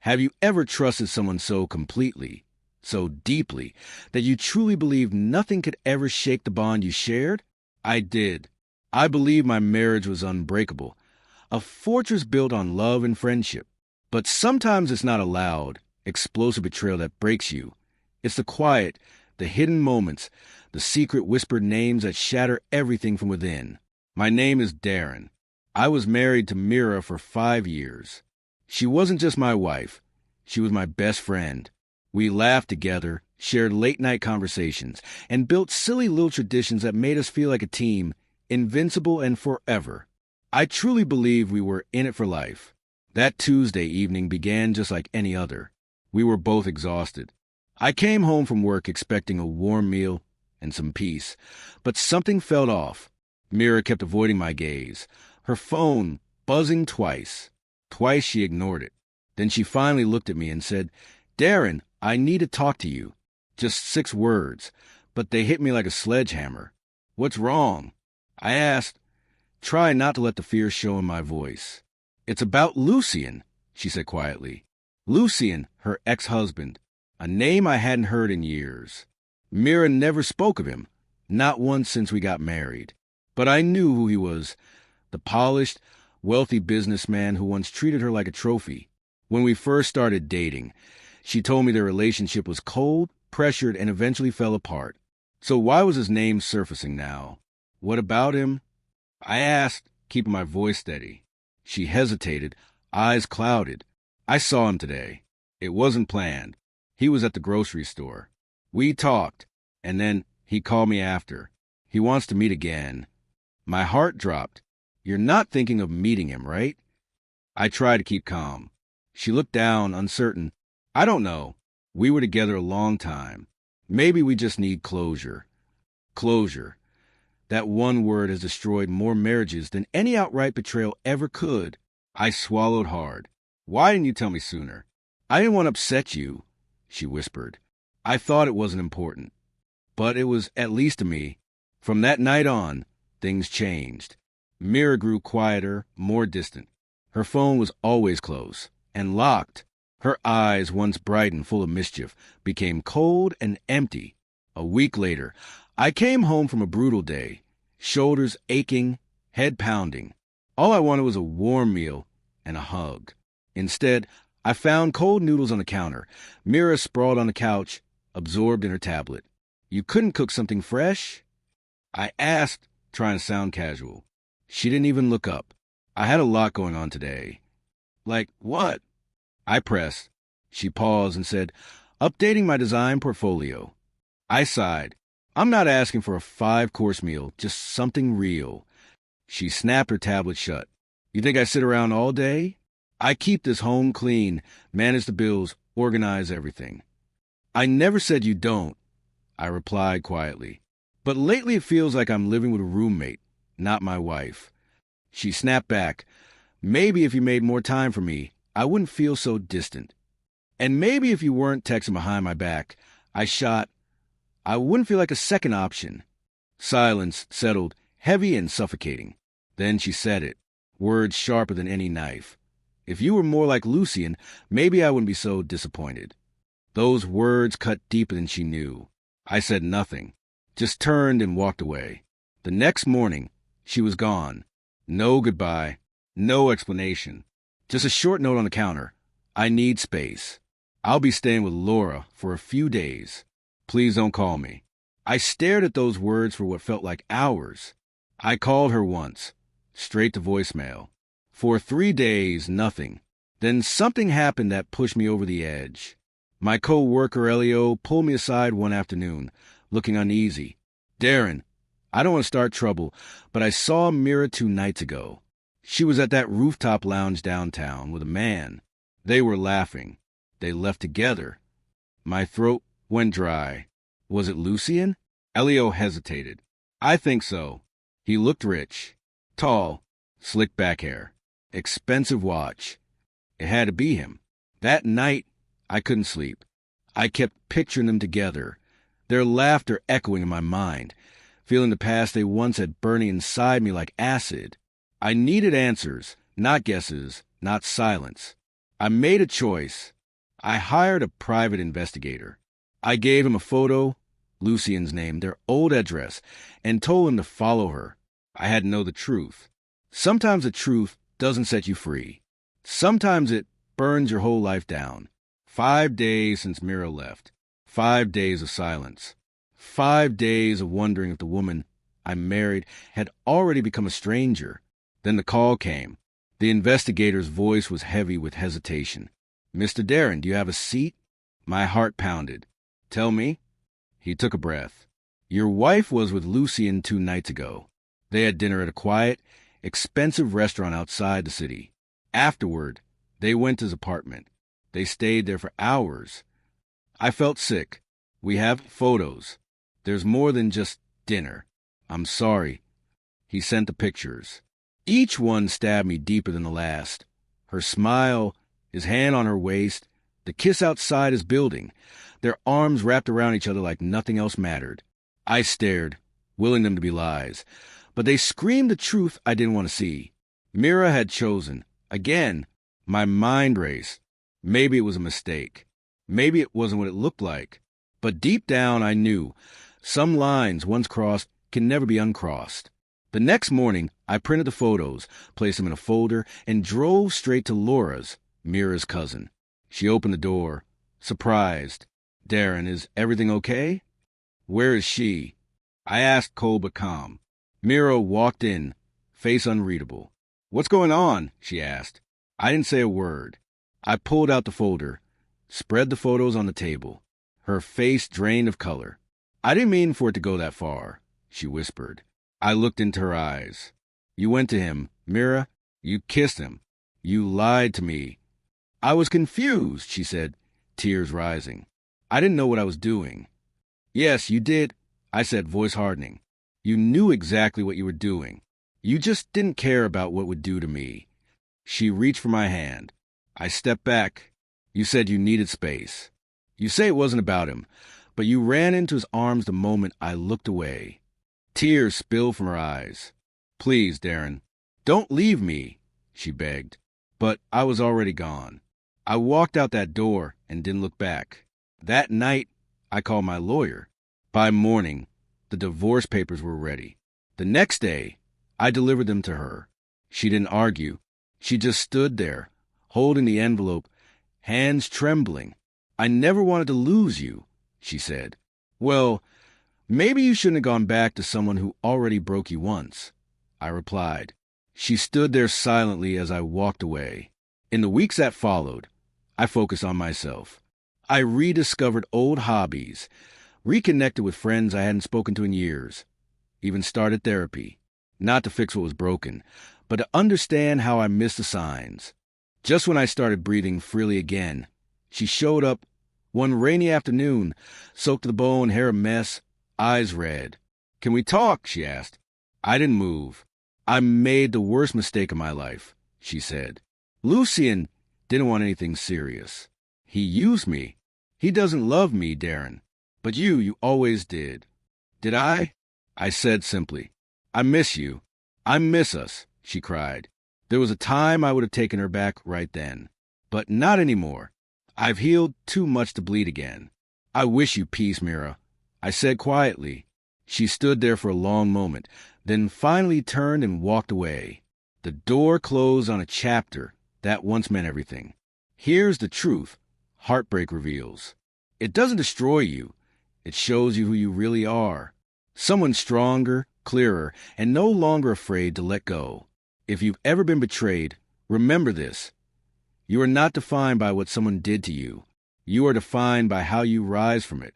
Have you ever trusted someone so completely, so deeply, that you truly believed nothing could ever shake the bond you shared? I did. I believed my marriage was unbreakable, a fortress built on love and friendship. But sometimes it's not a loud, explosive betrayal that breaks you. It's the quiet, the hidden moments, the secret whispered names that shatter everything from within. My name is Darren. I was married to Mira for 5 years. She wasn't just my wife. She was my best friend. We laughed together, shared late-night conversations, and built silly little traditions that made us feel like a team, invincible and forever. I truly believe we were in it for life. That Tuesday evening began just like any other. We were both exhausted. I came home from work expecting a warm meal and some peace, but something felt off. Mira kept avoiding my gaze, her phone buzzing twice. Twice she ignored it. Then she finally looked at me and said, "Darren, I need to talk to you." Just 6 words, but they hit me like a sledgehammer. "What's wrong?" I asked, trying not to let the fear show in my voice. "It's about Lucien," she said quietly. Lucien, her ex-husband, a name I hadn't heard in years. Mira never spoke of him, not once since we got married. But I knew who he was, the polished, wealthy businessman who once treated her like a trophy. When we first started dating, she told me their relationship was cold, pressured, and eventually fell apart. So why was his name surfacing now? What about him? I asked, keeping my voice steady. She hesitated, eyes clouded. I saw him today. It wasn't planned. He was at the grocery store. We talked, and then he called me after. He wants to meet again. My heart dropped. You're not thinking of meeting him, right? I tried to keep calm. She looked down, uncertain. I don't know. We were together a long time. Maybe we just need closure. Closure. That one word has destroyed more marriages than any outright betrayal ever could. I swallowed hard. Why didn't you tell me sooner? I didn't want to upset you, she whispered. I thought it wasn't important. But it was, at least to me. From that night on, things changed. Mira grew quieter, more distant. Her phone was always close and locked. Her eyes, once bright and full of mischief, became cold and empty. A week later, I came home from a brutal day, shoulders aching, head pounding. All I wanted was a warm meal and a hug. Instead, I found cold noodles on the counter. Mira sprawled on the couch, absorbed in her tablet. You couldn't cook something fresh? I asked, trying to sound casual. She didn't even look up. I had a lot going on today. Like what? I pressed. She paused and said, updating my design portfolio. I sighed. I'm not asking for a 5-course meal, just something real. She snapped her tablet shut. You think I sit around all day? I keep this home clean, manage the bills, organize everything. I never said you don't, I replied quietly. But lately it feels like I'm living with a roommate, not my wife. She snapped back. Maybe if you made more time for me, I wouldn't feel so distant. And maybe if you weren't texting behind my back, I wouldn't feel like a second option. Silence settled, heavy and suffocating. Then she said it, words sharper than any knife. If you were more like Lucien, maybe I wouldn't be so disappointed. Those words cut deeper than she knew. I said nothing, just turned and walked away. The next morning, she was gone. No goodbye, no explanation. Just a short note on the counter. I need space. I'll be staying with Laura for a few days. Please don't call me. I stared at those words for what felt like hours. I called her once, straight to voicemail. For 3 days, nothing. Then something happened that pushed me over the edge. My co-worker, Elio, pulled me aside one afternoon, looking uneasy. Darren, I don't want to start trouble, but I saw Mira 2 nights ago. She was at that rooftop lounge downtown with a man. They were laughing. They left together. My throat went dry. Was it Lucien? Elio hesitated. I think so. He looked rich. Tall. Slick back hair. Expensive watch. It had to be him. That night, I couldn't sleep. I kept picturing them together, their laughter echoing in my mind, feeling the past they once had burning inside me like acid. I needed answers, not guesses, not silence. I made a choice. I hired a private investigator. I gave him a photo, Lucien's name, their old address, and told him to follow her. I had to know the truth. Sometimes the truth doesn't set you free. Sometimes it burns your whole life down. 5 days since Mira left. 5 days of silence. 5 days of wondering if the woman I married had already become a stranger. Then the call came. The investigator's voice was heavy with hesitation. "Mr. Darren, do you have a seat?" My heart pounded. "Tell me." He took a breath. "Your wife was with Lucien 2 nights ago. They had dinner at a quiet, expensive restaurant outside the city. Afterward, they went to his apartment. They stayed there for hours. I felt sick. We have photos. There's more than just dinner. I'm sorry." He sent the pictures. Each one stabbed me deeper than the last. Her smile, his hand on her waist, the kiss outside his building, their arms wrapped around each other like nothing else mattered. I stared, willing them to be lies, but they screamed the truth I didn't want to see. Mira had chosen. Again, my mind raced. Maybe it was a mistake. Maybe it wasn't what it looked like. But deep down I knew some lines, once crossed, can never be uncrossed. The next morning, I printed the photos, placed them in a folder, and drove straight to Laura's, Mira's cousin. She opened the door, surprised. "Darren, is everything okay?" "Where is she?" I asked, cold but calm. Mira walked in, face unreadable. "What's going on?" she asked. I didn't say a word. I pulled out the folder, spread the photos on the table. Her face drained of color. "I didn't mean for it to go that far," she whispered. I looked into her eyes. "You went to him, Mira. You kissed him. You lied to me." "I was confused," she said, tears rising. "I didn't know what I was doing." "Yes, you did," I said, voice hardening. "You knew exactly what you were doing. You just didn't care about what it would do to me." She reached for my hand. I stepped back. "You said you needed space. You say it wasn't about him, but you ran into his arms the moment I looked away." Tears spilled from her eyes. "Please, Darren, don't leave me," she begged. But I was already gone. I walked out that door and didn't look back. That night, I called my lawyer. By morning, the divorce papers were ready. The next day, I delivered them to her. She didn't argue. She just stood there, holding the envelope, hands trembling. "I never wanted to lose you," she said. "Well, maybe you shouldn't have gone back to someone who already broke you once," I replied. She stood there silently as I walked away. In the weeks that followed, I focused on myself. I rediscovered old hobbies, reconnected with friends I hadn't spoken to in years, even started therapy, not to fix what was broken, but to understand how I missed the signs. Just when I started breathing freely again, she showed up one rainy afternoon, soaked to the bone, hair a mess, eyes red. "Can we talk?" she asked. I didn't move. "I made the worst mistake of my life," she said. "Lucien didn't want anything serious. He used me. He doesn't love me, Darren. But you always did." "Did I?" I said simply. "I miss you. I miss us," she cried. There was a time I would have taken her back right then. But not anymore. I've healed too much to bleed again. "I wish you peace, Mira," I said quietly. She stood there for a long moment, then finally turned and walked away. The door closed on a chapter that once meant everything. Here's the truth heartbreak reveals. It doesn't destroy you. It shows you who you really are. Someone stronger, clearer, and no longer afraid to let go. If you've ever been betrayed, remember this. You are not defined by what someone did to you. You are defined by how you rise from it.